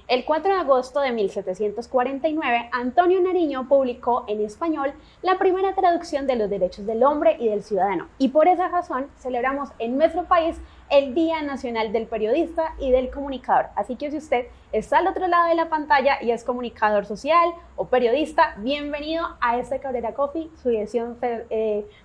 El 4 de agosto de 1749, Antonio Nariño publicó en español la primera traducción de los derechos del hombre y del ciudadano. Y por esa razón celebramos en nuestro país el Día Nacional del Periodista y del Comunicador. Así que si usted está al otro lado de la pantalla y es comunicador social o periodista, bienvenido a este Cabrera Coffee. Su edición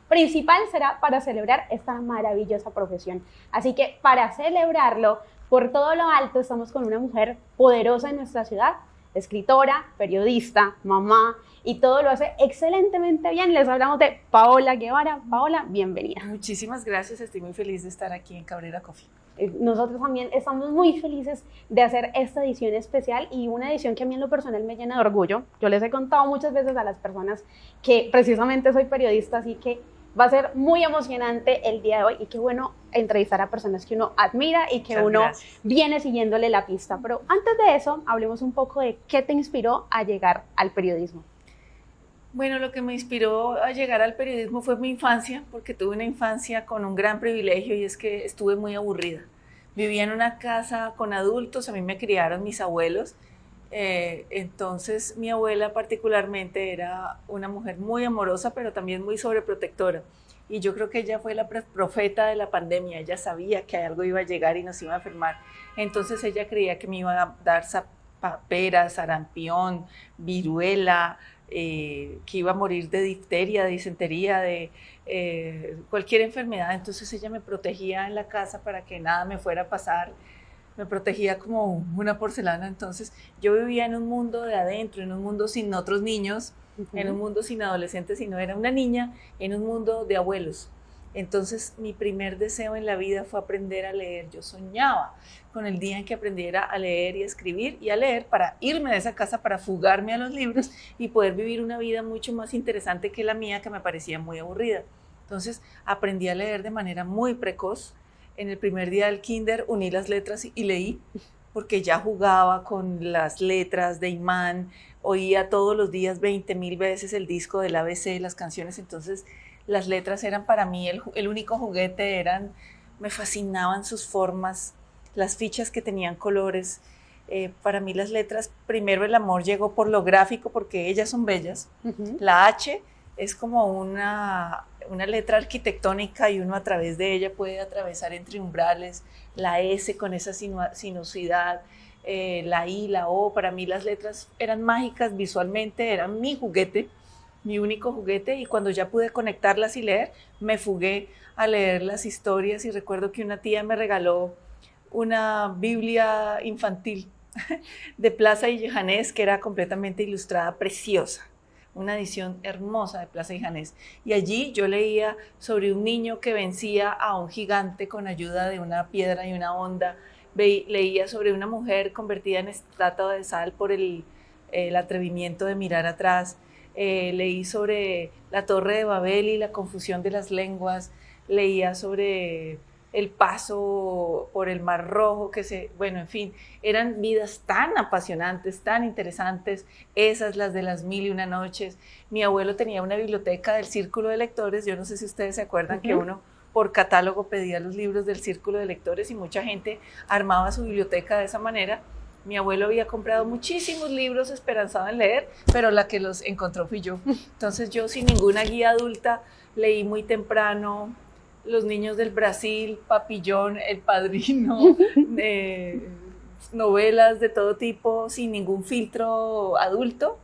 principal será para celebrar esta maravillosa profesión. Así que para celebrarlo, por todo lo alto, estamos con una mujer poderosa en nuestra ciudad, escritora, periodista, mamá, y todo lo hace excelentemente bien. Les hablamos de Paola Guevara. Paola, bienvenida. Muchísimas gracias, estoy muy feliz de estar aquí en Cabrera Coffee. Nosotros también estamos muy felices de hacer esta edición especial y una edición que a mí en lo personal me llena de orgullo. Yo les he contado muchas veces a las personas que precisamente soy periodista, así que va a ser muy emocionante el día de hoy y qué bueno entrevistar a personas que uno admira y que uno viene siguiéndole la pista. Pero antes de eso, hablemos un poco de qué te inspiró a llegar al periodismo. Bueno, lo que me inspiró a llegar al periodismo fue mi infancia, porque tuve una infancia con un gran privilegio y es que estuve muy aburrida. Vivía en una casa con adultos, a mí me criaron mis abuelos, entonces mi abuela particularmente era una mujer muy amorosa, pero también muy sobreprotectora. Y yo creo que ella fue la profeta de la pandemia, ella sabía que algo iba a llegar y nos iba a enfermar. Entonces ella creía que me iba a dar paperas, sarampión, viruela, que iba a morir de difteria, de disentería, de cualquier enfermedad. Entonces ella me protegía en la casa para que nada me fuera a pasar, me protegía como una porcelana. Entonces yo vivía en un mundo de adentro, en un mundo sin otros niños, en un mundo sin adolescentes, sino era una niña en un mundo de abuelos. Entonces mi primer deseo en la vida fue aprender a leer. Yo soñaba con el día en que aprendiera a leer y a escribir y a leer para irme de esa casa, para fugarme a los libros y poder vivir una vida mucho más interesante que la mía, que me parecía muy aburrida. Entonces aprendí a leer de manera muy precoz. En el primer día del kinder uní las letras y leí, porque ya jugaba con las letras de imán, oía todos los días 20,000 veces el disco del ABC, las canciones. Entonces las letras eran para mí el único juguete, me fascinaban sus formas, las fichas que tenían colores. Para mí las letras, primero el amor llegó por lo gráfico, porque ellas son bellas. La H es como una letra arquitectónica y uno a través de ella puede atravesar entre umbrales. La S con esa sinuosidad, la I, la O, para mí las letras eran mágicas visualmente, eran mi juguete, mi único juguete, y cuando ya pude conectarlas y leer, me fugué a leer las historias. Y recuerdo que una tía me regaló una Biblia infantil de Plaza y Janés, que era completamente ilustrada, preciosa, una edición hermosa de Plaza y Janés. Y allí yo leía sobre un niño que vencía a un gigante con ayuda de una piedra y una onda. Leía sobre una mujer convertida en estatua de sal por el atrevimiento de mirar atrás. Leí sobre la Torre de Babel y la confusión de las lenguas. Leía sobre el paso por el Mar Rojo, bueno, en fin, eran vidas tan apasionantes, tan interesantes, esas, las de las 1001 noches. Mi abuelo tenía una biblioteca del Círculo de Lectores. Yo no sé si ustedes se acuerdan que uno por catálogo pedía los libros del Círculo de Lectores y mucha gente armaba su biblioteca de esa manera. Mi abuelo había comprado muchísimos libros esperanzado en leer, pero la que los encontró fui yo. Entonces yo, sin ninguna guía adulta, leí muy temprano Los niños del Brasil, Papillón, El Padrino, novelas de todo tipo, sin ningún filtro adulto,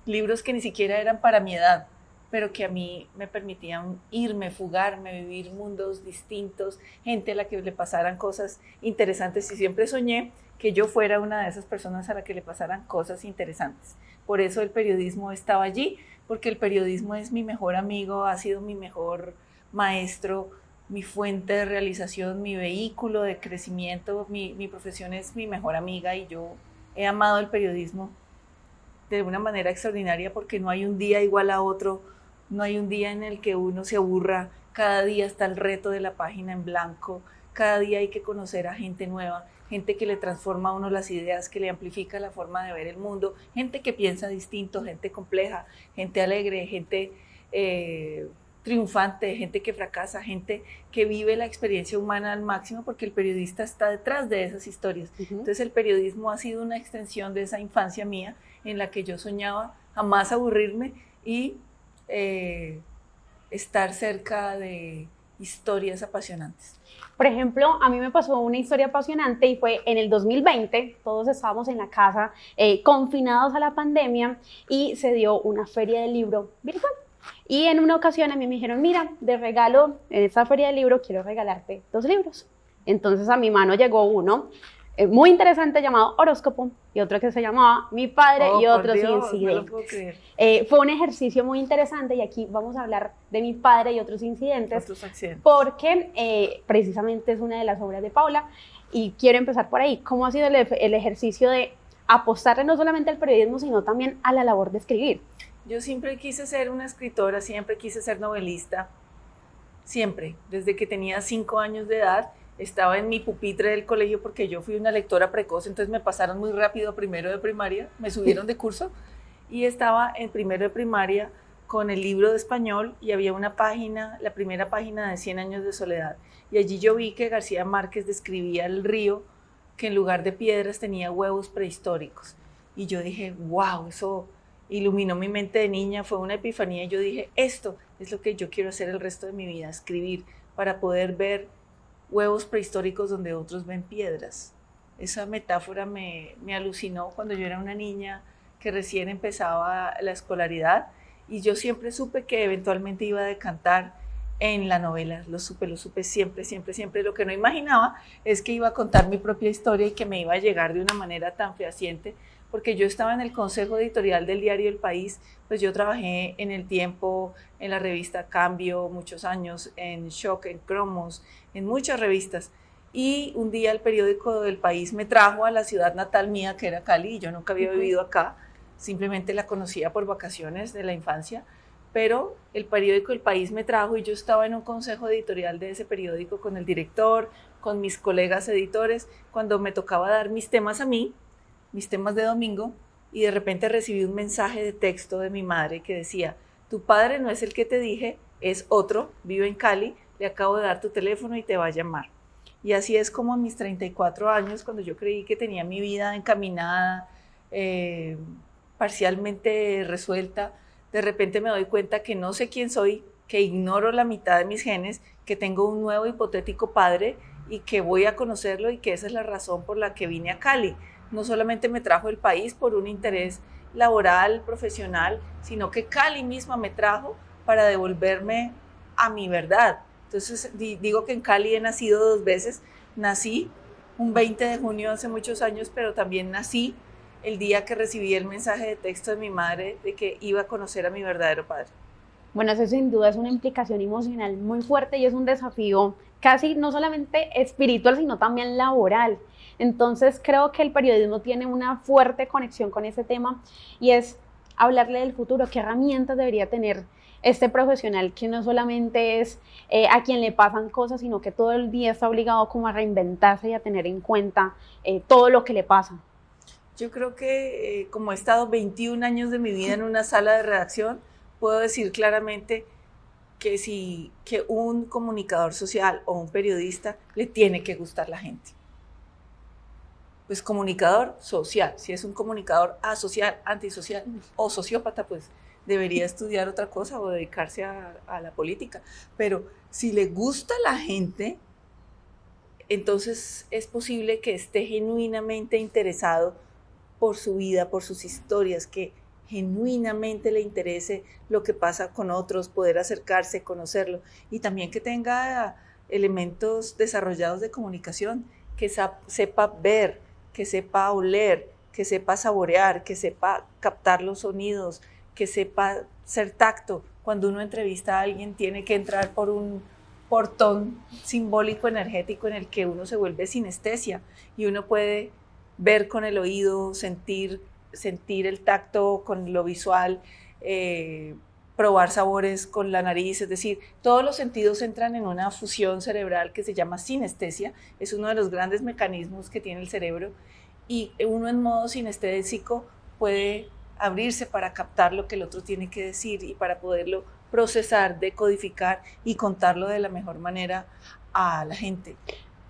libros que ni siquiera eran para mi edad, pero que a mí me permitían irme, fugarme, vivir mundos distintos, gente a la que le pasaran cosas interesantes, y siempre soñé que yo fuera una de esas personas a la que le pasaran cosas interesantes. Por eso el periodismo estaba allí, porque el periodismo es mi mejor amigo, ha sido mi mejor maestro, mi fuente de realización, mi vehículo de crecimiento. Mi profesión es mi mejor amiga y yo he amado el periodismo de una manera extraordinaria, porque no hay un día igual a otro, no hay un día en el que uno se aburra. Cada día está el reto de la página en blanco, cada día hay que conocer a gente nueva, gente que le transforma a uno las ideas, que le amplifica la forma de ver el mundo, gente que piensa distinto, gente compleja, gente alegre, gente triunfante, gente que fracasa, gente que vive la experiencia humana al máximo, porque el periodista está detrás de esas historias. Entonces el periodismo ha sido una extensión de esa infancia mía en la que yo soñaba jamás aburrirme y estar cerca de historias apasionantes. Por ejemplo, a mí me pasó una historia apasionante y fue en el 2020, todos estábamos en la casa confinados a la pandemia y se dio una feria del libro virtual. Y en una ocasión a mí me dijeron, mira, de regalo, en esta feria del libro quiero regalarte 2 libros. Entonces a mi mano llegó uno muy interesante llamado Horóscopo y otro que se llamaba Mi Padre y Otros Incidentes. No lo puedo creer. Fue un ejercicio muy interesante y aquí vamos a hablar de Mi Padre y Otros Incidentes. Otros accidentes. Porque precisamente es una de las obras de Paula y quiero empezar por ahí. ¿Cómo ha sido el ejercicio de apostarle no solamente al periodismo, sino también a la labor de escribir? Yo siempre quise ser una escritora, siempre quise ser novelista, siempre, desde que tenía 5 años de edad. Estaba en mi pupitre del colegio porque yo fui una lectora precoz, entonces me pasaron muy rápido a primero de primaria, me subieron de curso y estaba en primero de primaria con el libro de español y había una página, la primera página de 100 años de soledad, y allí yo vi que García Márquez describía el río que en lugar de piedras tenía huevos prehistóricos, y yo dije, wow, eso iluminó mi mente de niña, fue una epifanía, y yo dije, esto es lo que yo quiero hacer el resto de mi vida, escribir para poder ver huevos prehistóricos donde otros ven piedras. Esa metáfora me alucinó cuando yo era una niña que recién empezaba la escolaridad, y yo siempre supe que eventualmente iba a decantar en la novela, lo supe siempre, siempre, siempre. Lo que no imaginaba es que iba a contar mi propia historia y que me iba a llegar de una manera tan fehaciente, porque yo estaba en el consejo editorial del diario El País, pues yo trabajé en El Tiempo, en la revista Cambio muchos años, en Shock, en Cromos, en muchas revistas, y un día el periódico del País me trajo a la ciudad natal mía, que era Cali, y yo nunca había vivido acá, simplemente la conocía por vacaciones de la infancia, pero el periódico El País me trajo y yo estaba en un consejo editorial de ese periódico con el director, con mis colegas editores, cuando me tocaba dar mis temas a mí, mis temas de domingo, y de repente recibí un mensaje de texto de mi madre que decía, tu padre no es el que te dije, es otro, vive en Cali, le acabo de dar tu teléfono y te va a llamar. Y así es como a mis 34 años, cuando yo creí que tenía mi vida encaminada, parcialmente resuelta, de repente me doy cuenta que no sé quién soy, que ignoro la mitad de mis genes, que tengo un nuevo hipotético padre y que voy a conocerlo, y que esa es la razón por la que vine a Cali. No solamente me trajo El País por un interés laboral, profesional, sino que Cali misma me trajo para devolverme a mi verdad. Entonces digo que en Cali he nacido 2 veces. Nací un 20 de junio hace muchos años, pero también nací el día que recibí el mensaje de texto de mi madre de que iba a conocer a mi verdadero padre. Bueno, eso sin duda es una implicación emocional muy fuerte y es un desafío casi no solamente espiritual, sino también laboral. Entonces creo que el periodismo tiene una fuerte conexión con ese tema y es hablarle del futuro, qué herramientas debería tener este profesional que no solamente es a quien le pasan cosas, sino que todo el día está obligado como a reinventarse y a tener en cuenta todo lo que le pasa. Yo creo que como he estado 21 años de mi vida en una sala de redacción, puedo decir claramente que un comunicador social o un periodista le tiene que gustar la gente. Pues comunicador social, si es un comunicador asocial, antisocial o sociópata, pues debería estudiar otra cosa o dedicarse a la política. Pero si le gusta la gente, entonces es posible que esté genuinamente interesado por su vida, por sus historias, que genuinamente le interese lo que pasa con otros, poder acercarse, conocerlo, y también que tenga elementos desarrollados de comunicación, que sepa ver, que sepa oler, que sepa saborear, que sepa captar los sonidos, que sepa ser tacto. Cuando uno entrevista a alguien tiene que entrar por un portón simbólico energético en el que uno se vuelve sinestesia y uno puede ver con el oído, sentir el tacto con lo visual, probar sabores con la nariz, es decir, todos los sentidos entran en una fusión cerebral que se llama sinestesia, es uno de los grandes mecanismos que tiene el cerebro, y uno en modo sinestésico puede abrirse para captar lo que el otro tiene que decir y para poderlo procesar, decodificar y contarlo de la mejor manera a la gente.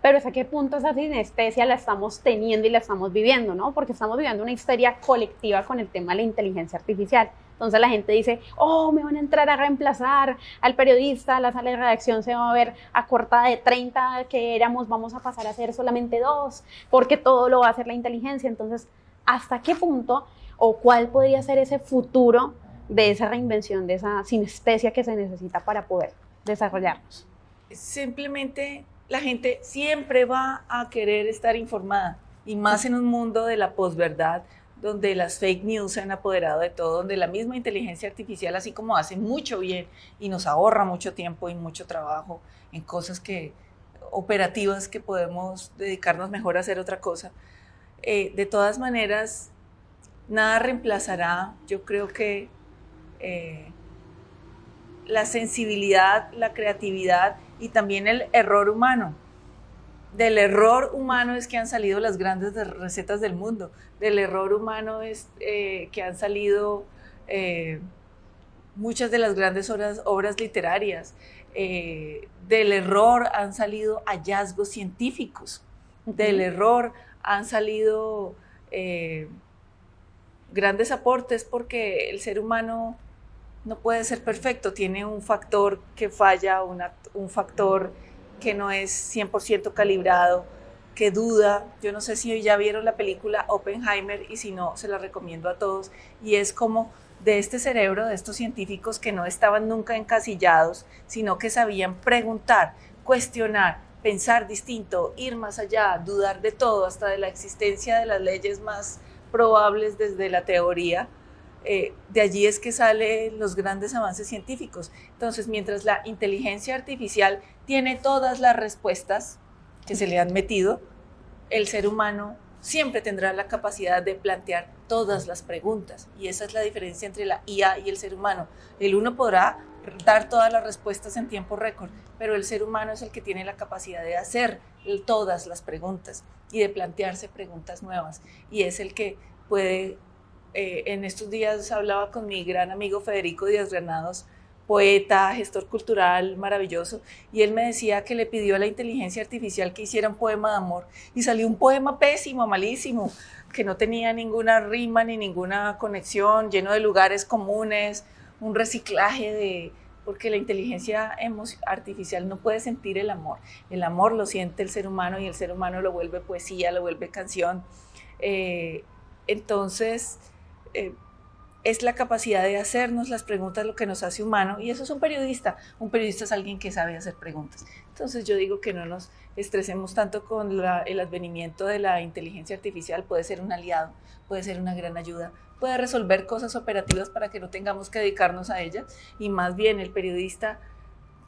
Pero ¿hasta qué punto esa sinestesia la estamos teniendo y la estamos viviendo, ¿no? Porque estamos viviendo una histeria colectiva con el tema de la inteligencia artificial. Entonces la gente dice, oh, me van a entrar a reemplazar al periodista, la sala de redacción se va a ver acortada de 30 que éramos, vamos a pasar a ser solamente 2, porque todo lo va a hacer la inteligencia. Entonces, ¿hasta qué punto o cuál podría ser ese futuro de esa reinvención, de esa sinestesia que se necesita para poder desarrollarnos? Simplemente la gente siempre va a querer estar informada, y más en un mundo de la posverdad, donde las fake news se han apoderado de todo, donde la misma inteligencia artificial, así como hace mucho bien y nos ahorra mucho tiempo y mucho trabajo en cosas operativas que podemos dedicarnos mejor a hacer otra cosa, de todas maneras, nada reemplazará, yo creo que la sensibilidad, la creatividad y también el error humano. Del error humano es que han salido las grandes recetas del mundo. Del error humano es que han salido muchas de las grandes obras literarias. Del error han salido hallazgos científicos. Del error han salido grandes aportes, porque el ser humano no puede ser perfecto, tiene un factor que falla, un factor que no es 100% calibrado, que duda. Yo no sé si hoy ya vieron la película Oppenheimer, y si no, se la recomiendo a todos, y es como de este cerebro de estos científicos que no estaban nunca encasillados, sino que sabían preguntar, cuestionar, pensar distinto, ir más allá, dudar de todo, hasta de la existencia de las leyes más probables desde la teoría. De allí es que salen los grandes avances científicos. Entonces, mientras la inteligencia artificial tiene todas las respuestas que se le han metido, el ser humano siempre tendrá la capacidad de plantear todas las preguntas, y esa es la diferencia entre la IA y el ser humano. El uno podrá dar todas las respuestas en tiempo récord, pero el ser humano es el que tiene la capacidad de hacer todas las preguntas y de plantearse preguntas nuevas, y es el que puede. En estos días hablaba con mi gran amigo Federico Díaz Granados, poeta, gestor cultural maravilloso, y él me decía que le pidió a la inteligencia artificial que hiciera un poema de amor, y salió un poema pésimo, malísimo, que no tenía ninguna rima ni ninguna conexión, lleno de lugares comunes, un reciclaje porque la inteligencia artificial no puede sentir el amor lo siente el ser humano, y el ser humano lo vuelve poesía, lo vuelve canción. Entonces, es la capacidad de hacernos las preguntas lo que nos hace humano, y eso es un periodista. Un periodista es alguien que sabe hacer preguntas. Entonces yo digo que no nos estresemos tanto con el advenimiento de la inteligencia artificial. Puede ser un aliado, puede ser una gran ayuda, puede resolver cosas operativas para que no tengamos que dedicarnos a ellas, y más bien el periodista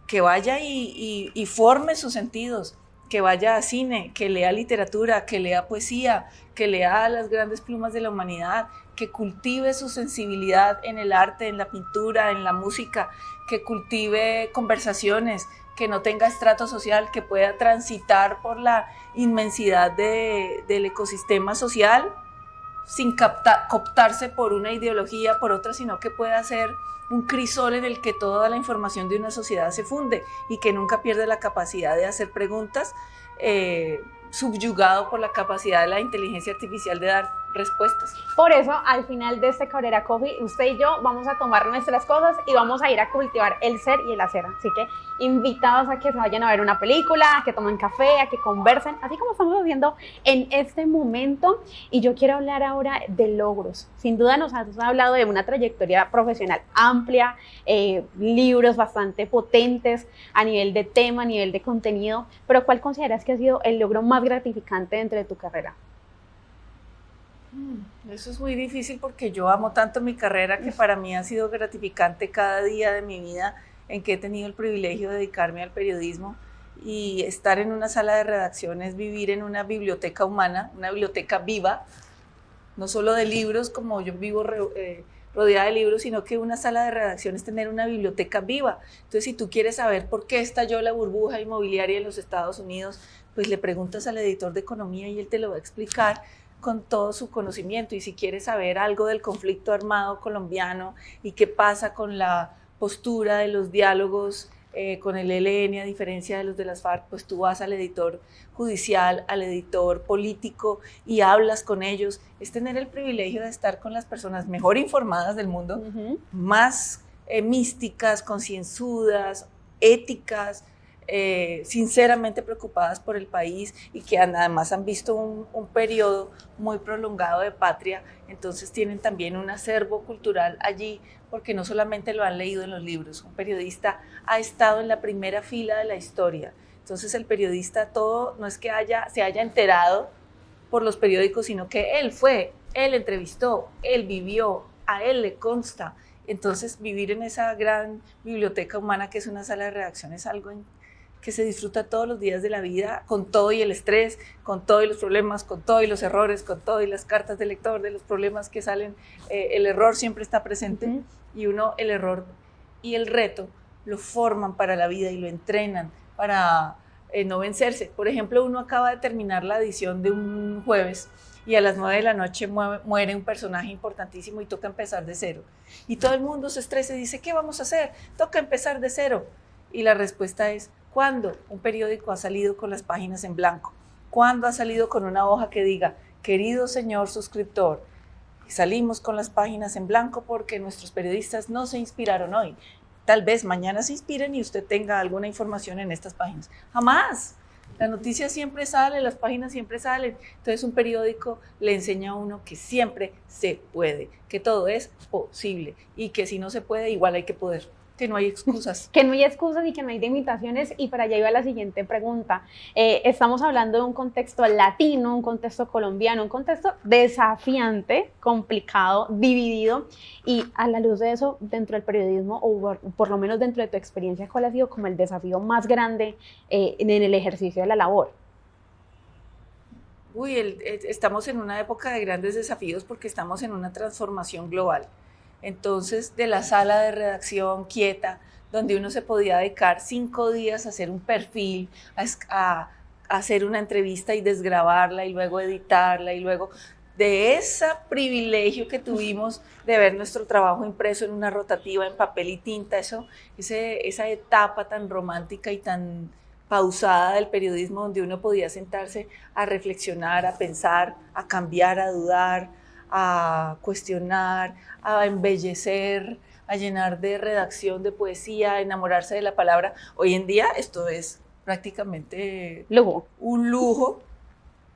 que vaya y forme sus sentidos, que vaya a cine, que lea literatura, que lea poesía, que lea las grandes plumas de la humanidad, que cultive su sensibilidad en el arte, en la pintura, en la música, que cultive conversaciones, que no tenga estrato social, que pueda transitar por la inmensidad del ecosistema social sin cooptarse por una ideología, por otra, sino que pueda ser un crisol en el que toda la información de una sociedad se funde, y que nunca pierde la capacidad de hacer preguntas, subyugado por la capacidad de la inteligencia artificial de dar respuestas. Por eso, al final de este Cabrera Coffee, usted y yo vamos a tomar nuestras cosas y vamos a ir a cultivar el ser y el hacer. Así que invitados a que se vayan a ver una película, a que tomen café, a que conversen, así como estamos haciendo en este momento. Y yo quiero hablar ahora de logros. Sin duda nos has hablado de una trayectoria profesional amplia, libros bastante potentes a nivel de tema, a nivel de contenido, pero ¿cuál consideras que ha sido el logro más gratificante dentro de tu carrera? Eso es muy difícil, porque yo amo tanto mi carrera que para mí ha sido gratificante cada día de mi vida en que he tenido el privilegio de dedicarme al periodismo, y estar en una sala de redacción es vivir en una biblioteca humana, una biblioteca viva, no solo de libros como yo vivo rodeada de libros, sino que una sala de redacción es tener una biblioteca viva. Entonces, si tú quieres saber por qué estalló la burbuja inmobiliaria en los Estados Unidos, pues le preguntas al editor de economía y él te lo va a explicar con todo su conocimiento. Y si quieres saber algo del conflicto armado colombiano y qué pasa con la postura de los diálogos con el ELN, a diferencia de los de las FARC, pues tú vas al editor judicial, al editor político y hablas con ellos. Es tener el privilegio de estar con las personas mejor informadas del mundo, más místicas, concienzudas, éticas, sinceramente preocupadas por el país y que además han visto un periodo muy prolongado de patria, entonces tienen también un acervo cultural allí, porque no solamente lo han leído en los libros, un periodista ha estado en la primera fila de la historia, entonces el periodista todo no es que se haya enterado por los periódicos, sino que él entrevistó, él vivió, a él le consta. Entonces vivir en esa gran biblioteca humana que es una sala de redacción es algo que se disfruta todos los días de la vida, con todo y el estrés, con todo y los problemas, con todo y los errores, con todo y las cartas del lector, de los problemas que salen. El error siempre está presente y uno el error y el reto lo forman para la vida y lo entrenan para no vencerse. Por ejemplo, uno acaba de terminar la edición de un jueves y a las 9 de la noche muere un personaje importantísimo y toca empezar de cero. Y todo el mundo se estresa y dice, ¿qué vamos a hacer? Toca empezar de cero. Y la respuesta es, ¿cuándo un periódico ha salido con las páginas en blanco? ¿Cuándo ha salido con una hoja que diga, querido señor suscriptor, salimos con las páginas en blanco porque nuestros periodistas no se inspiraron hoy? Tal vez mañana se inspiren y usted tenga alguna información en estas páginas. ¡Jamás! La noticia siempre sale, las páginas siempre salen. Entonces un periódico le enseña a uno que siempre se puede, que todo es posible y que si no se puede, igual hay que poder, que no hay excusas. Que no hay excusas y que no hay limitaciones. Y para allá iba la siguiente pregunta. Estamos hablando de un contexto latino, un contexto colombiano, un contexto desafiante, complicado, dividido. Y a la luz de eso, dentro del periodismo, o por lo menos dentro de tu experiencia, ¿cuál ha sido como el desafío más grande en el ejercicio de la labor? Estamos en una época de grandes desafíos porque estamos en una transformación global. Entonces, de la sala de redacción quieta, donde uno se podía dedicar 5 días a hacer un perfil, a hacer una entrevista y desgrabarla y luego editarla y luego de ese privilegio que tuvimos de ver nuestro trabajo impreso en una rotativa en papel y tinta, esa etapa tan romántica y tan pausada del periodismo donde uno podía sentarse a reflexionar, a pensar, a cambiar, a dudar, a cuestionar, a embellecer, a llenar de redacción, de poesía, a enamorarse de la palabra. Hoy en día esto es prácticamente un lujo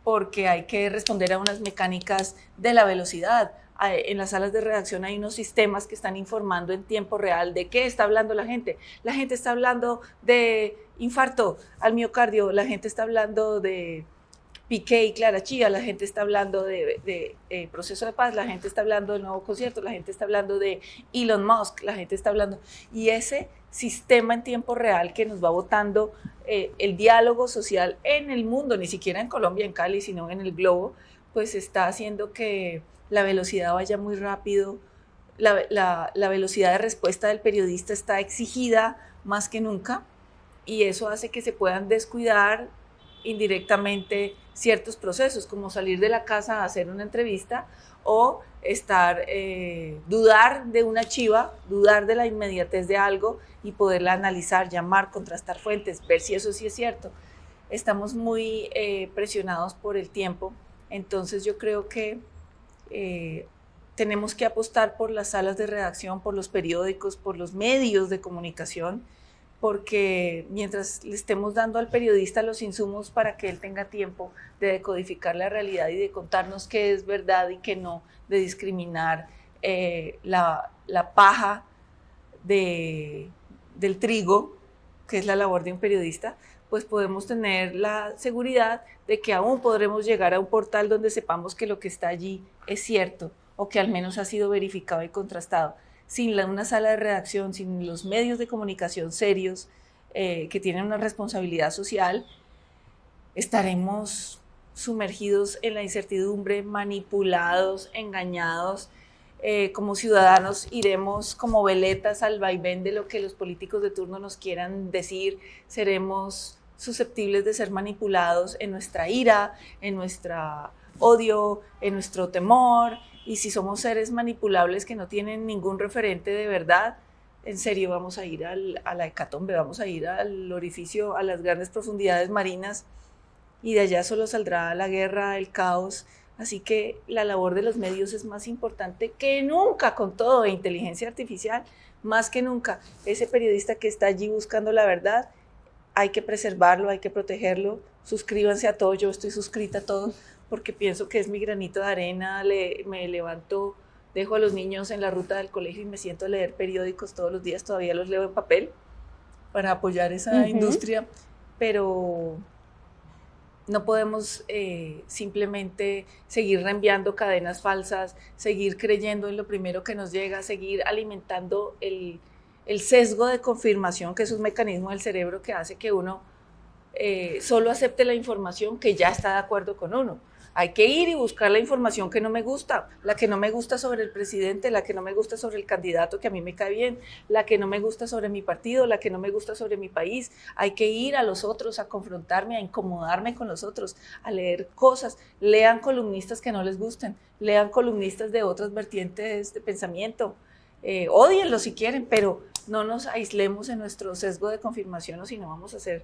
porque hay que responder a unas mecánicas de la velocidad. En las salas de redacción hay unos sistemas que están informando en tiempo real de qué está hablando la gente. La gente está hablando de infarto al miocardio, la gente está hablando de Piqué y Clara Chía, la gente está hablando de proceso de paz, la gente está hablando del nuevo concierto, la gente está hablando de Elon Musk, la gente está hablando, y ese sistema en tiempo real que nos va botando el diálogo social en el mundo, ni siquiera en Colombia, en Cali, sino en el globo, pues está haciendo que la velocidad vaya muy rápido, la velocidad de respuesta del periodista está exigida más que nunca, y eso hace que se puedan descuidar indirectamente ciertos procesos, como salir de la casa a hacer una entrevista o dudar de una chiva, dudar de la inmediatez de algo y poderla analizar, llamar, contrastar fuentes, ver si eso sí es cierto. Estamos muy presionados por el tiempo, entonces yo creo que tenemos que apostar por las salas de redacción, por los periódicos, por los medios de comunicación, porque mientras le estemos dando al periodista los insumos para que él tenga tiempo de decodificar la realidad y de contarnos qué es verdad y qué no, de discriminar la paja del trigo, que es la labor de un periodista, pues podemos tener la seguridad de que aún podremos llegar a un portal donde sepamos que lo que está allí es cierto o que al menos ha sido verificado y contrastado. Sin una sala de redacción, sin los medios de comunicación serios que tienen una responsabilidad social, estaremos sumergidos en la incertidumbre, manipulados, engañados. Como ciudadanos iremos como veletas al vaivén de lo que los políticos de turno nos quieran decir, seremos susceptibles de ser manipulados en nuestra ira, en nuestro odio, en nuestro temor. Y si somos seres manipulables que no tienen ningún referente de verdad, en serio vamos a ir a la hecatombe, vamos a ir al orificio, a las grandes profundidades marinas, y de allá solo saldrá la guerra, el caos. Así que la labor de los medios es más importante que nunca, con todo, inteligencia artificial, más que nunca. Ese periodista que está allí buscando la verdad, hay que preservarlo, hay que protegerlo. Suscríbanse a todo, yo estoy suscrita a todo, porque pienso que es mi granito de arena. Me levanto, dejo a los niños en la ruta del colegio y me siento a leer periódicos todos los días, todavía los leo en papel, para apoyar esa industria, pero no podemos simplemente seguir reenviando cadenas falsas, seguir creyendo en lo primero que nos llega, seguir alimentando el sesgo de confirmación, que es un mecanismo del cerebro que hace que uno solo acepte la información que ya está de acuerdo con uno. Hay que ir y buscar la información que no me gusta, la que no me gusta sobre el presidente, la que no me gusta sobre el candidato que a mí me cae bien, la que no me gusta sobre mi partido, la que no me gusta sobre mi país. Hay que ir a los otros, a confrontarme, a incomodarme con los otros, a leer cosas. Lean columnistas que no les gusten, lean columnistas de otras vertientes de pensamiento. Ódienlo si quieren, pero no nos aislemos en nuestro sesgo de confirmación, o si no vamos a ser,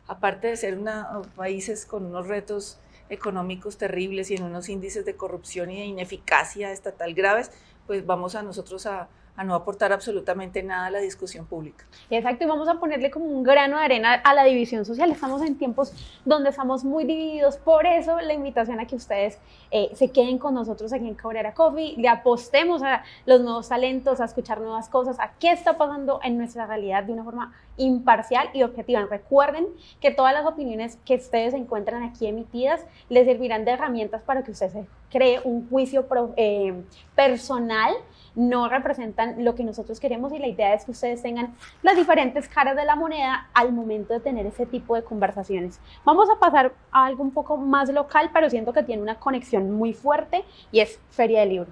aparte de ser países con unos retos económicos terribles y en unos índices de corrupción y de ineficacia estatal graves, pues vamos a nosotros a no aportar absolutamente nada a la discusión pública. Exacto, y vamos a ponerle como un grano de arena a la división social. Estamos en tiempos donde estamos muy divididos, por eso la invitación a que ustedes se queden con nosotros aquí en Cabrera Coffee, le apostemos a los nuevos talentos, a escuchar nuevas cosas, a qué está pasando en nuestra realidad de una forma imparcial y objetiva. Recuerden que todas las opiniones que ustedes encuentran aquí emitidas les servirán de herramientas para que usted se cree un juicio personal. No representan lo que nosotros queremos, y la idea es que ustedes tengan las diferentes caras de la moneda al momento de tener ese tipo de conversaciones. Vamos a pasar a algo un poco más local, pero siento que tiene una conexión muy fuerte, y es Feria del Libro.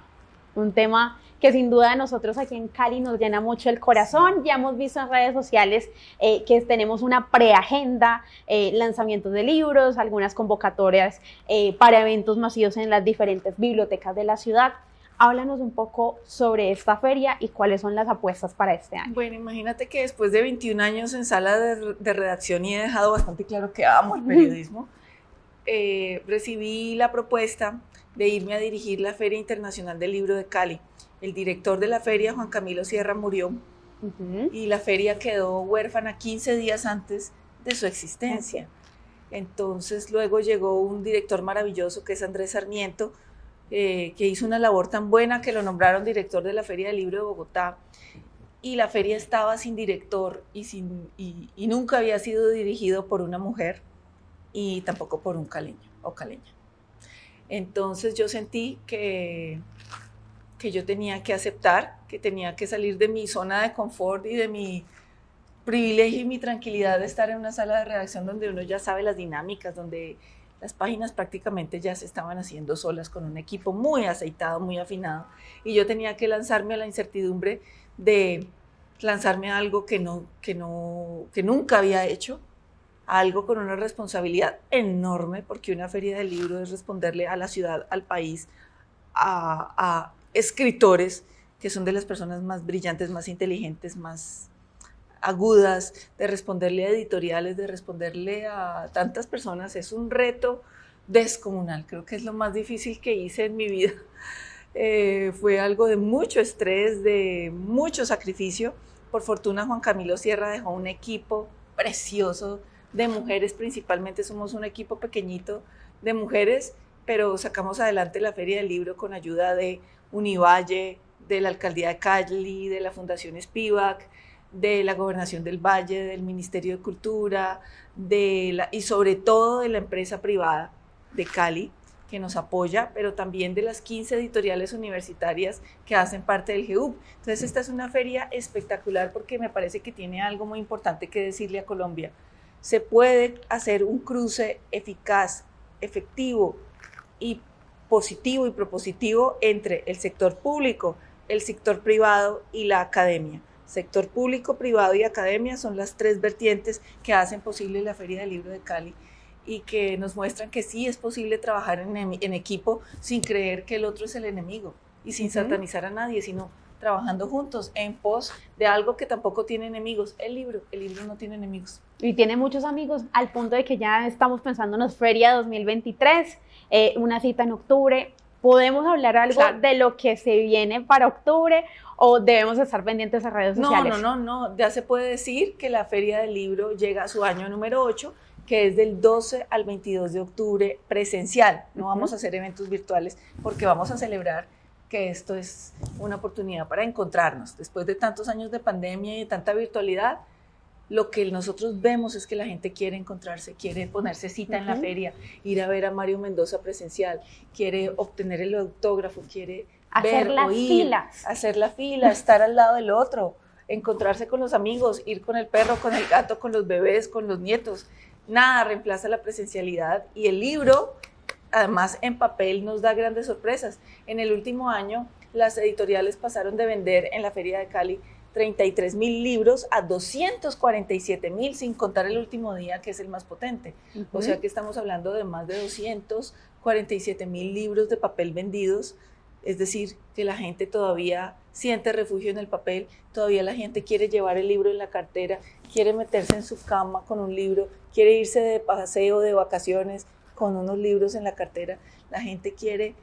Un tema que sin duda a nosotros aquí en Cali nos llena mucho el corazón. Ya hemos visto en redes sociales que tenemos una preagenda, lanzamientos de libros, algunas convocatorias para eventos masivos en las diferentes bibliotecas de la ciudad. Háblanos un poco sobre esta feria y cuáles son las apuestas para este año. Bueno, imagínate que después de 21 años en sala de redacción, y he dejado bastante claro que amo el periodismo, recibí la propuesta de irme a dirigir la Feria Internacional del Libro de Cali. El director de la feria, Juan Camilo Sierra, murió y la feria quedó huérfana 15 días antes de su existencia. Entonces luego llegó un director maravilloso que es Andrés Sarmiento, que hizo una labor tan buena que lo nombraron director de la Feria del Libro de Bogotá, y la feria estaba sin director y nunca había sido dirigido por una mujer y tampoco por un caleño o caleña. Entonces yo sentí que yo tenía que aceptar, que tenía que salir de mi zona de confort y de mi privilegio y mi tranquilidad de estar en una sala de redacción donde uno ya sabe las dinámicas, donde las páginas prácticamente ya se estaban haciendo solas con un equipo muy aceitado, muy afinado, y yo tenía que lanzarme a la incertidumbre de lanzarme a algo que nunca había hecho, a algo con una responsabilidad enorme, porque una feria del libro es responderle a la ciudad, al país, a escritores que son de las personas más brillantes, más inteligentes, más agudas, de responderle a editoriales, de responderle a tantas personas. Es un reto descomunal, creo que es lo más difícil que hice en mi vida. Fue algo de mucho estrés, de mucho sacrificio. Por fortuna Juan Camilo Sierra dejó un equipo precioso de mujeres, principalmente somos un equipo pequeñito de mujeres, pero sacamos adelante la Feria del Libro con ayuda de Univalle, de la Alcaldía de Cali, de la Fundación Spivak, de la Gobernación del Valle, del Ministerio de Cultura, y sobre todo de la empresa privada de Cali, que nos apoya, pero también de las 15 editoriales universitarias que hacen parte del GEUP. Entonces esta es una feria espectacular porque me parece que tiene algo muy importante que decirle a Colombia. Se puede hacer un cruce eficaz, efectivo y positivo y propositivo entre el sector público, el sector privado y la academia. Sector público, privado y academia son las tres vertientes que hacen posible la Feria del Libro de Cali y que nos muestran que sí es posible trabajar en equipo sin creer que el otro es el enemigo y sin satanizar a nadie, sino trabajando juntos en pos de algo que tampoco tiene enemigos, el libro no tiene enemigos. Y tiene muchos amigos al punto de que ya estamos pensándonos Feria 2023, una cita en octubre. ¿Podemos hablar algo de lo que se viene para octubre o debemos estar pendientes a redes sociales? No, ya se puede decir que la Feria del Libro llega a su año número 8, que es del 12 al 22 de octubre presencial. No vamos a hacer eventos virtuales porque vamos a celebrar que esto es una oportunidad para encontrarnos. Después de tantos años de pandemia y de tanta virtualidad, lo que nosotros vemos es que la gente quiere encontrarse, quiere ponerse cita en la feria, ir a ver a Mario Mendoza presencial, quiere obtener el autógrafo, quiere hacer las filas. Hacer la fila, estar al lado del otro, encontrarse con los amigos, ir con el perro, con el gato, con los bebés, con los nietos. Nada reemplaza la presencialidad y el libro, además en papel, nos da grandes sorpresas. En el último año, las editoriales pasaron de vender en la Feria de Cali 33,000 libros a 247,000, sin contar el último día, que es el más potente. O sea que estamos hablando de más de 247,000 libros de papel vendidos, es decir, que la gente todavía siente refugio en el papel, todavía la gente quiere llevar el libro en la cartera, quiere meterse en su cama con un libro, quiere irse de paseo, de vacaciones, con unos libros en la cartera. La gente quiere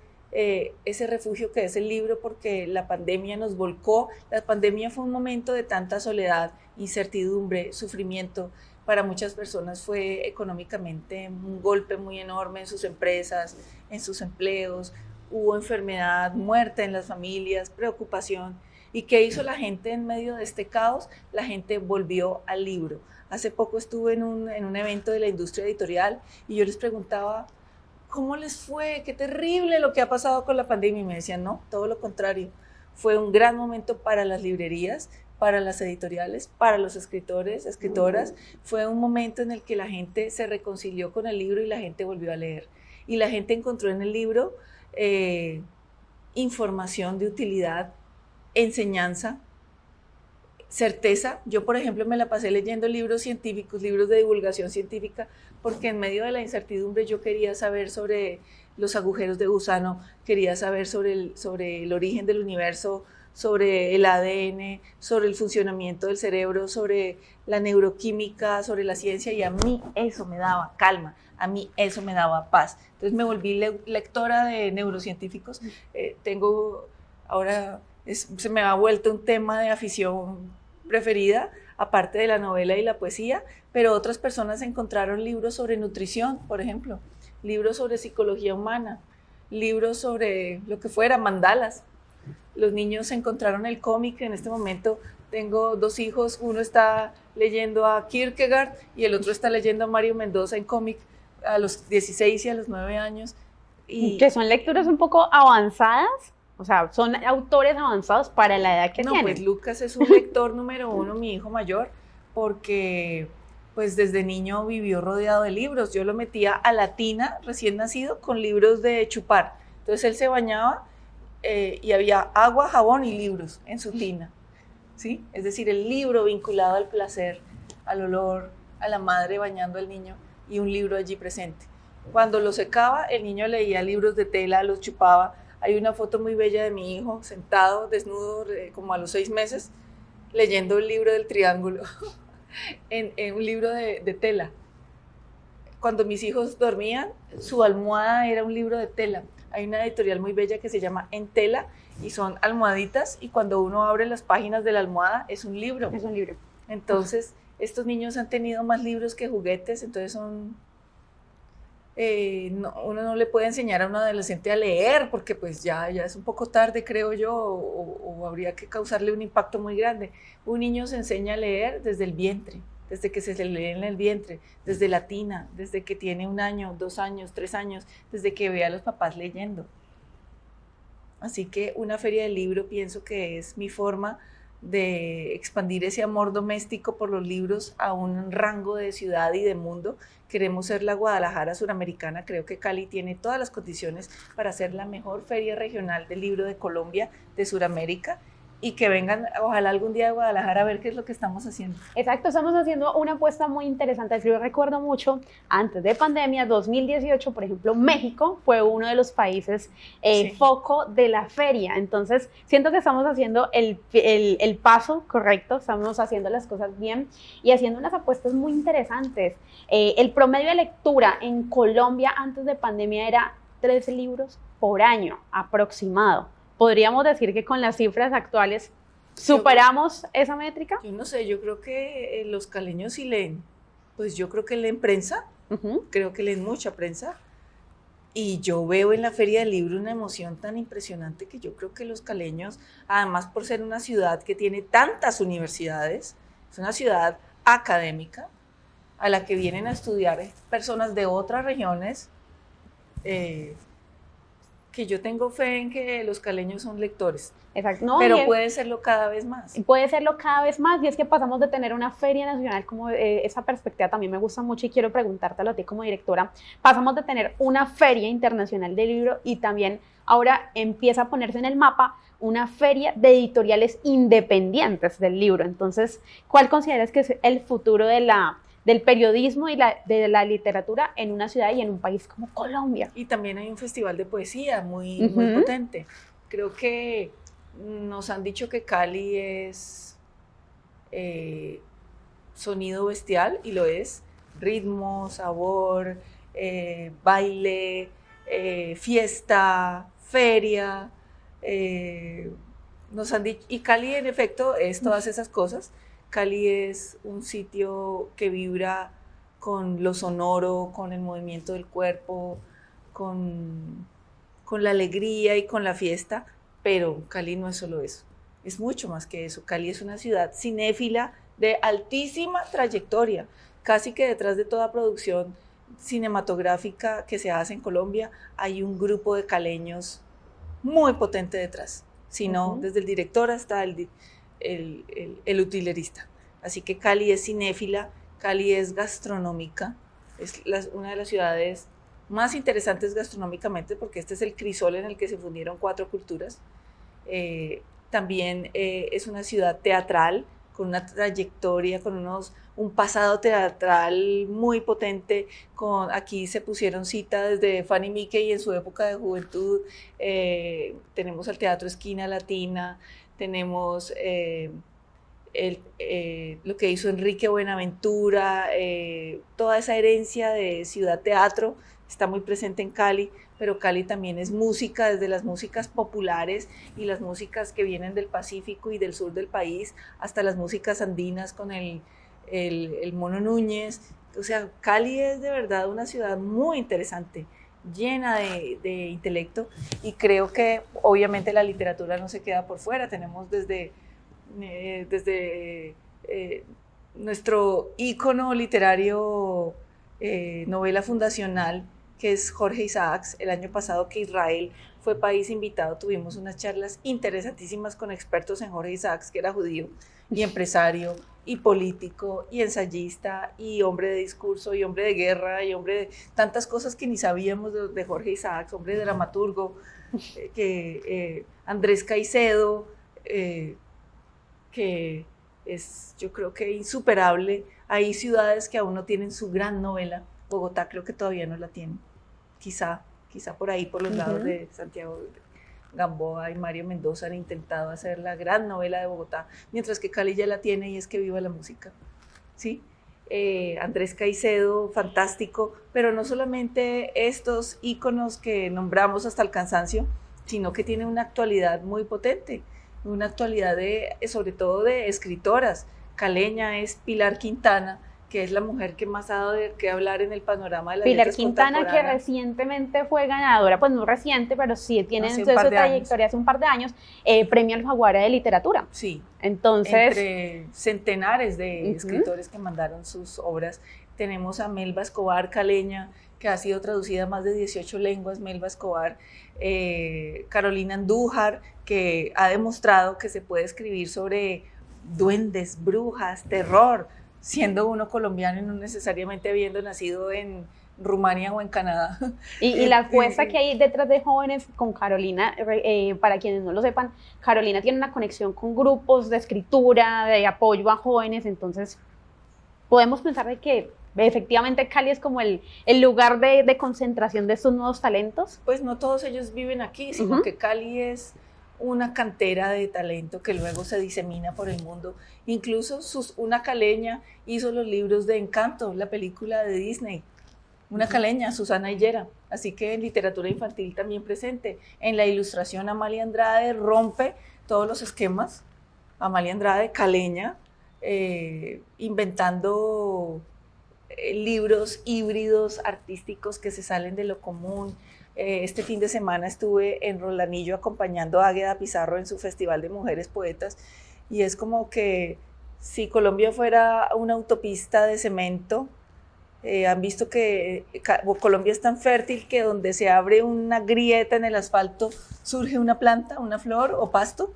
ese refugio que es el libro, porque la pandemia nos volcó. La pandemia fue un momento de tanta soledad, incertidumbre, sufrimiento. Para muchas personas fue económicamente un golpe muy enorme en sus empresas, en sus empleos. Hubo enfermedad, muerte en las familias, preocupación. ¿Y qué hizo la gente en medio de este caos? La gente volvió al libro. Hace poco estuve en un evento de la industria editorial y yo les preguntaba, ¿cómo les fue? Qué terrible lo que ha pasado con la pandemia. Y me decían, no, todo lo contrario. Fue un gran momento para las librerías, para las editoriales, para los escritores, escritoras. Fue un momento en el que la gente se reconcilió con el libro y la gente volvió a leer. Y la gente encontró en el libro información de utilidad, enseñanza, certeza. Yo, por ejemplo, me la pasé leyendo libros científicos, libros de divulgación científica, porque en medio de la incertidumbre yo quería saber sobre los agujeros de gusano, quería saber sobre el origen del universo, sobre el ADN, sobre el funcionamiento del cerebro, sobre la neuroquímica, sobre la ciencia, y a mí eso me daba calma, a mí eso me daba paz. Entonces me volví lectora de neurocientíficos. Se me ha vuelto un tema de afición preferida, aparte de la novela y la poesía, pero otras personas encontraron libros sobre nutrición, por ejemplo, libros sobre psicología humana, libros sobre lo que fuera, mandalas. Los niños encontraron el cómic. En este momento tengo 2 hijos, uno está leyendo a Kierkegaard y el otro está leyendo a Mario Mendoza en cómic a los 16 y a los 9 años. Y que son lecturas un poco avanzadas. O sea, son autores avanzados para la edad que tienen. No, pues Lucas es un lector número 1, mi hijo mayor, porque pues desde niño vivió rodeado de libros. Yo lo metía a la tina, recién nacido, con libros de chupar. Entonces él se bañaba y había agua, jabón y libros en su tina, ¿sí? Es decir, el libro vinculado al placer, al olor, a la madre bañando al niño y un libro allí presente. Cuando lo secaba, el niño leía libros de tela, los chupaba. Hay una foto muy bella de mi hijo sentado, desnudo, como a los 6 meses, leyendo el libro del triángulo, en un libro de tela. Cuando mis hijos dormían, su almohada era un libro de tela. Hay una editorial muy bella que se llama En Tela y son almohaditas, y cuando uno abre las páginas de la almohada es un libro. Es un libro. Entonces, estos niños han tenido más libros que juguetes, entonces son... uno no le puede enseñar a un adolescente a leer porque pues ya es un poco tarde, creo yo, o habría que causarle un impacto muy grande. Un niño se enseña a leer desde el vientre, desde que se lee en el vientre, desde la tina, desde que tiene 1 año, 2 años, 3 años, desde que ve a los papás leyendo. Así que una feria del libro pienso que es mi forma de expandir ese amor doméstico por los libros a un rango de ciudad y de mundo. Queremos ser la Guadalajara suramericana. Creo que Cali tiene todas las condiciones para ser la mejor feria regional del libro de Colombia, de Suramérica, y que vengan, ojalá algún día de Guadalajara a ver qué es lo que estamos haciendo. Exacto, estamos haciendo una apuesta muy interesante. Yo recuerdo mucho, antes de pandemia, 2018, por ejemplo, México fue uno de los países foco de la feria. Entonces, siento que estamos haciendo el paso correcto, estamos haciendo las cosas bien y haciendo unas apuestas muy interesantes. El promedio de lectura en Colombia antes de pandemia era 3 libros por año aproximado. ¿Podríamos decir que con las cifras actuales superamos esa métrica? Yo no sé, yo creo que los caleños sí leen. Pues yo creo que leen prensa, creo que leen mucha prensa. Y yo veo en la Feria del Libro una emoción tan impresionante que yo creo que los caleños, además por ser una ciudad que tiene tantas universidades, es una ciudad académica a la que vienen a estudiar personas de otras regiones, que yo tengo fe en que los caleños son lectores. Exacto. No, pero puede serlo cada vez más. Puede serlo cada vez más, y es que pasamos de tener una feria nacional, como esa perspectiva también me gusta mucho y quiero preguntártelo a ti como directora, pasamos de tener una feria internacional del libro y también ahora empieza a ponerse en el mapa una feria de editoriales independientes del libro. Entonces, ¿cuál consideras que es el futuro del periodismo y de la literatura en una ciudad y en un país como Colombia? Y también hay un festival de poesía muy potente. Creo que nos han dicho que Cali es sonido bestial, y lo es. Ritmo, sabor, baile, fiesta, feria. Nos han dicho, y Cali en efecto es todas esas cosas. Cali es un sitio que vibra con lo sonoro, con el movimiento del cuerpo, con la alegría y con la fiesta, pero Cali no es solo eso, es mucho más que eso. Cali es una ciudad cinéfila de altísima trayectoria, casi que detrás de toda producción cinematográfica que se hace en Colombia hay un grupo de caleños muy potente detrás, sino desde el director hasta el utilerista. Así que Cali es cinéfila, Cali es gastronómica, es una de las ciudades más interesantes gastronómicamente, porque este es el crisol en el que se fundieron 4 culturas. También es una ciudad teatral, con una trayectoria, con un pasado teatral muy potente. Aquí se pusieron cita desde Fanny Mickey en su época de juventud. Tenemos el Teatro Esquina Latina, tenemos lo que hizo Enrique Buenaventura, toda esa herencia de ciudad teatro está muy presente en Cali, pero Cali también es música, desde las músicas populares y las músicas que vienen del Pacífico y del sur del país, hasta las músicas andinas con el Mono Núñez. O sea, Cali es de verdad una ciudad muy interesante, llena de intelecto, y creo que obviamente la literatura no se queda por fuera. Tenemos desde nuestro ícono literario, novela fundacional, que es Jorge Isaacs. El año pasado que Israel fue país invitado, tuvimos unas charlas interesantísimas con expertos en Jorge Isaacs, que era judío y empresario y político y ensayista y hombre de discurso y hombre de guerra y hombre de tantas cosas que ni sabíamos de Jorge Isaacs, hombre de dramaturgo, Andrés Caicedo, que es, yo creo que insuperable. Hay ciudades que aún no tienen su gran novela. Bogotá creo que todavía no la tiene. Quizá por ahí, por los lados de Santiago Gamboa y Mario Mendoza han intentado hacer la gran novela de Bogotá, mientras que Cali ya la tiene, y es que viva la música, ¿sí? Andrés Caicedo, fantástico, pero no solamente estos íconos que nombramos hasta el cansancio, sino que tiene una actualidad muy potente, una actualidad sobre todo de escritoras. Caleña es Pilar Quintana, que es la mujer que más ha dado de qué hablar en el panorama de la Pilar Quintana, que recientemente fue ganadora, pues no reciente, pero sí tiene en su trayectoria hace un par de años, Premio Alfaguara de Literatura. Sí, entonces, entre centenares de escritores que mandaron sus obras. Tenemos a Melba Escobar, caleña, que ha sido traducida a más de 18 lenguas. Melba Escobar, Carolina Andújar, que ha demostrado que se puede escribir sobre duendes, brujas, terror, siendo uno colombiano y no necesariamente habiendo nacido en Rumania o en Canadá. Y la apuesta que hay detrás de Jóvenes con Carolina, para quienes no lo sepan, Carolina tiene una conexión con grupos de escritura, de apoyo a jóvenes, entonces podemos pensar de que efectivamente Cali es como el lugar de concentración de estos nuevos talentos. Pues no todos ellos viven aquí, sino que Cali es una cantera de talento que luego se disemina por el mundo. Incluso una caleña hizo los libros de Encanto, la película de Disney. Una caleña, Susana Higuera. Así que en literatura infantil también presente. En la ilustración, Amalia Andrade rompe todos los esquemas. Amalia Andrade, caleña, inventando libros híbridos, artísticos que se salen de lo común. Este fin de semana estuve en Rolanillo acompañando a Águeda Pizarro en su Festival de Mujeres Poetas, y es como que si Colombia fuera una autopista de cemento, han visto que Colombia es tan fértil que donde se abre una grieta en el asfalto surge una planta, una flor o pasto.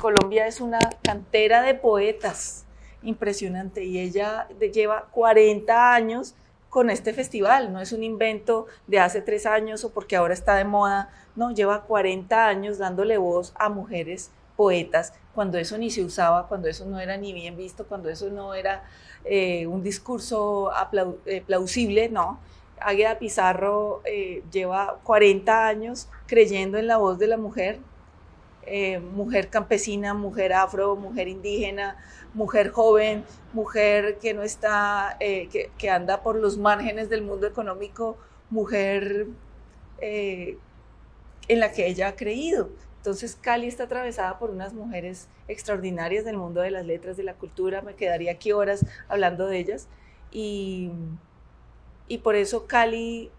Colombia es una cantera de poetas impresionante, y ella lleva 40 años con este festival. No es un invento de hace 3 años o porque ahora está de moda, no, lleva 40 años dándole voz a mujeres poetas, cuando eso ni se usaba, cuando eso no era ni bien visto, cuando eso no era un discurso plausible, no. Águeda Pizarro lleva 40 años creyendo en la voz de la mujer, mujer campesina, mujer afro, mujer indígena, mujer joven, mujer que no está, que anda por los márgenes del mundo económico, mujer en la que ella ha creído. Entonces Cali está atravesada por unas mujeres extraordinarias del mundo de las letras, de la cultura. Me quedaría aquí horas hablando de ellas, y por eso Cali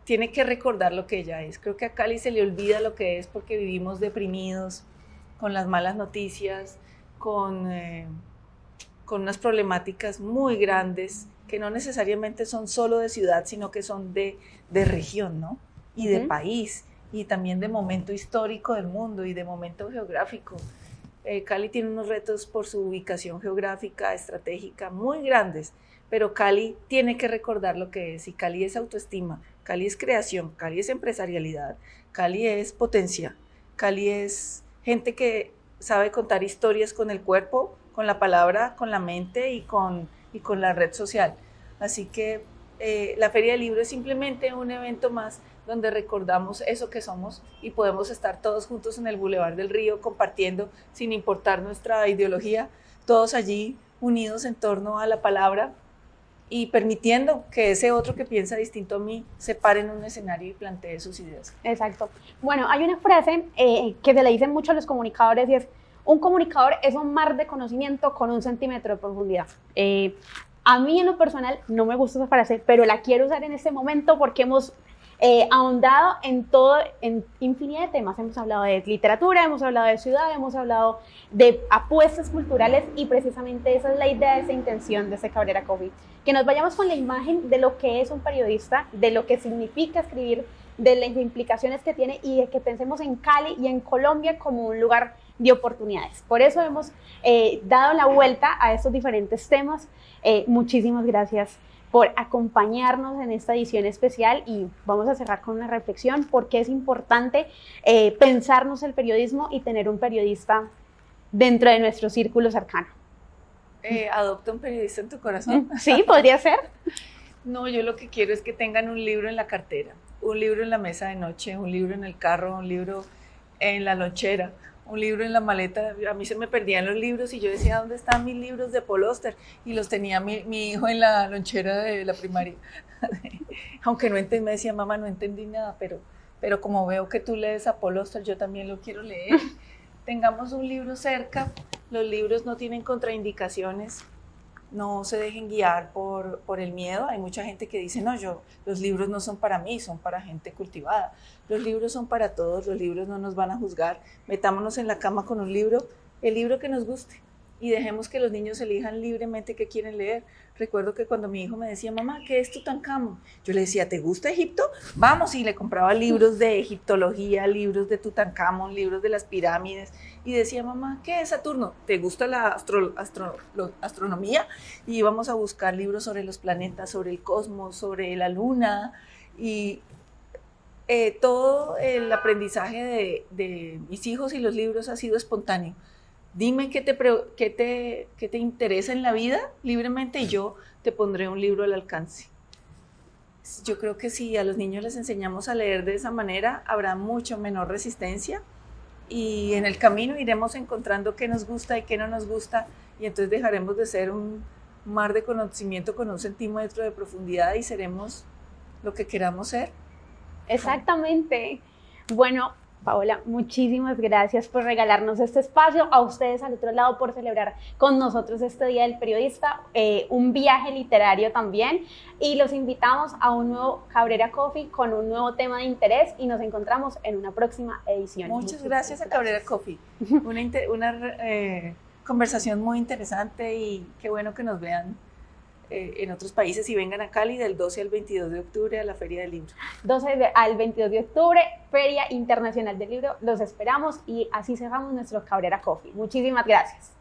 tiene que recordar lo que ella es. Creo que a Cali se le olvida lo que es porque vivimos deprimidos, con las malas noticias, con unas problemáticas muy grandes que no necesariamente son solo de ciudad, sino que son de región, ¿no? Y de país, y también de momento histórico del mundo y de momento geográfico. Cali tiene unos retos por su ubicación geográfica, estratégica, muy grandes, pero Cali tiene que recordar lo que es, y Cali es autoestima, Cali es creación, Cali es empresarialidad, Cali es potencia, Cali es gente que sabe contar historias con el cuerpo, con la palabra, con la mente y con la red social. Así que la Feria del Libro es simplemente un evento más donde recordamos eso que somos, y podemos estar todos juntos en el Boulevard del Río compartiendo sin importar nuestra ideología, todos allí unidos en torno a la palabra y permitiendo que ese otro que piensa distinto a mí se pare en un escenario y plantee sus ideas. Exacto. Bueno, hay una frase que se le dicen mucho a los comunicadores, y es: un comunicador es un mar de conocimiento con 1 centímetro de profundidad. A mí en lo personal no me gusta esa frase, pero la quiero usar en este momento porque hemos ahondado en infinidad de temas. Hemos hablado de literatura, hemos hablado de ciudad, hemos hablado de apuestas culturales, y precisamente esa es la idea, esa intención de este Cabrera Coffee, que nos vayamos con la imagen de lo que es un periodista, de lo que significa escribir, de las implicaciones que tiene, y de que pensemos en Cali y en Colombia como un lugar de oportunidades. Por eso hemos dado la vuelta a estos diferentes temas. Muchísimas gracias por acompañarnos en esta edición especial, y vamos a cerrar con una reflexión, porque es importante pensarnos el periodismo y tener un periodista dentro de nuestro círculo cercano. ¿Adopta un periodista en tu corazón? Sí, podría ser. No, yo lo que quiero es que tengan un libro en la cartera, un libro en la mesa de noche, un libro en el carro, un libro en la lonchera, un libro en la maleta. A mí se me perdían los libros y yo decía, ¿dónde están mis libros de Paul Auster? Y los tenía mi hijo en la lonchera de la primaria. Aunque no entendí, me decía, mamá, no entendí nada, pero como veo que tú lees a Paul Auster, yo también lo quiero leer. Tengamos un libro cerca. Los libros no tienen contraindicaciones. No se dejen guiar por el miedo. Hay mucha gente que dice, no, los libros no son para mí, son para gente cultivada. Los libros son para todos, los libros no nos van a juzgar. Metámonos en la cama con un libro, el libro que nos guste. y dejemos que los niños elijan libremente qué quieren leer. Recuerdo que cuando mi hijo me decía, mamá, ¿qué es Tutankamón? Yo le decía, ¿te gusta Egipto? Vamos, y le compraba libros de egiptología, libros de Tutankamón, libros de las pirámides, y decía, mamá, ¿qué es Saturno? ¿Te gusta la astronomía? Y íbamos a buscar libros sobre los planetas, sobre el cosmos, sobre la luna, y todo el aprendizaje de mis hijos y los libros ha sido espontáneo. Dime qué te interesa en la vida libremente y yo te pondré un libro al alcance. Yo creo que si a los niños les enseñamos a leer de esa manera, habrá mucho menor resistencia y en el camino iremos encontrando qué nos gusta y qué no nos gusta y entonces dejaremos de ser un mar de conocimiento con 1 centímetro de profundidad y seremos lo que queramos ser. Exactamente. Bueno, Paola, muchísimas gracias por regalarnos este espacio, a ustedes al otro lado por celebrar con nosotros este Día del Periodista, un viaje literario también, y los invitamos a un nuevo Cabrera Coffee con un nuevo tema de interés y nos encontramos en una próxima edición. Muchas gracias a Cabrera Coffee, una conversación muy interesante y qué bueno que nos vean en otros países y vengan a Cali del 12 al 22 de octubre a la Feria del Libro. 12 al 22 de octubre, Feria Internacional del Libro, los esperamos y así cerramos nuestro Cabrera Coffee. Muchísimas gracias.